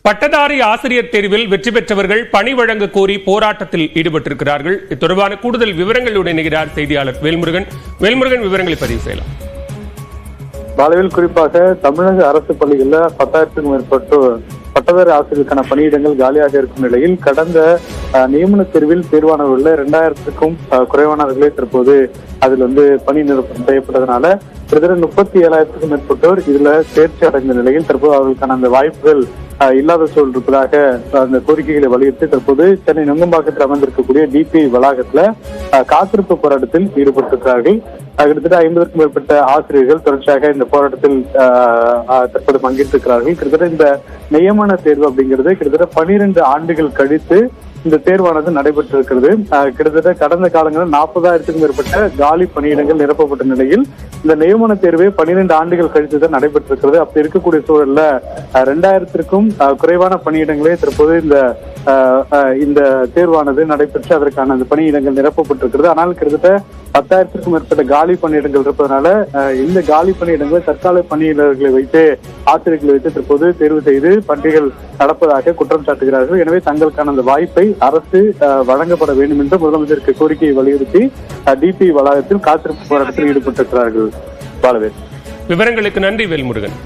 பட்டதாரி ஆசிரியர் தேர்வில் வெற்றி பெற்றவர்கள் பணி வழங்க கோரி போராட்டத்தில் ஈடுபட்டிருக்கிறார்கள். இது தொடர்பான கூடுதல் விவரங்களுடன் இணைகிறார் செய்தியாளர் வேல்முருகன். விவரங்களை பதிவு செய்யலாம். பாலவில் குறிப்பாக தமிழக அரசு பள்ளிகளில் 10,000க்கும் மேற்பட்டோர் பட்டதாரி ஆசிரியருக்கான பணியிடங்கள் காலியாக இருக்கும் நிலையில் கடந்த நியமன தேர்வில் தேர்வானவர்கள் 2000க்கும் குறைவானவர்களே தற்போது அதில் பணி நிரப்பம் செய்யப்பட்டதனால கிட்டத்தட்ட 37,000க்கும் மேற்பட்டோர் இதுல தேர்ச்சி அடைந்த நிலையில் தற்போது அவர்களுக்கான அந்த வாய்ப்புகள் இல்லாத சூழல் இருப்பதாக அந்த கோரிக்கைகளை வலியுறுத்தி தற்போது சென்னை நுங்கம்பாக்கத்தில் அமைந்திருக்கக்கூடிய டிபி வளாகத்துல காத்திருப்பு போராட்டத்தில் ஈடுபட்டிருக்கிறார்கள். கிட்டத்தட்ட 50க்கும் மேற்பட்ட ஆசிரியர்கள் தொடர்ச்சியாக இந்த போராட்டத்தில் தற்போது பங்கேற்றிருக்கிறார்கள். கிட்டத்தட்ட இந்த நியமன தேர்வு அப்படிங்கிறது கிட்டத்தட்ட 12 ஆண்டுகள் கழித்து இந்த தேர்வானது நடைபெற்றிருக்கிறது. கிட்டத்தட்ட கடந்த காலங்களில் 40,000க்கும் மேற்பட்ட காலி பணியிடங்கள் நிரப்பப்பட்ட நிலையில் இந்த நியமன தேர்வு 12 ஆண்டுகள் கழித்துதான் நடைபெற்றிருக்கிறது. அப்படி இருக்கக்கூடிய சூழல்ல 2000க்கும் குறைவான பணியிடங்களே தற்போது இந்த தேர்வானது நடைபெற்று அதற்கான அந்த பணியிடங்கள் நிரப்பப்பட்டிருக்கிறது. ஆனால் கிட்டத்தட்ட 10,000க்கும் மேற்பட்ட காலி பணியிடங்கள் இருப்பதனால இந்த காலி பணியிடங்களை தற்கால பணியாளர்களை வைத்து ஆசிரியர்களை வைத்து தற்போது தேர்வு செய்து பணிகள் நடப்பதாக குற்றம் சாட்டுகிறார்கள். எனவே தங்களுக்கான அந்த வாய்ப்பை அரசு வழங்கப்பட வேண்டும் என்று முதலமைச்சருக்கு கோரிக்கையை வலியுறுத்தி டிபி வளாகத்தில் காத்திருப்பு போராட்டத்தில் ஈடுபட்டிருக்கிறார்கள். பாலவேல், விவரங்களுக்கு நன்றி வேல்முருகன்.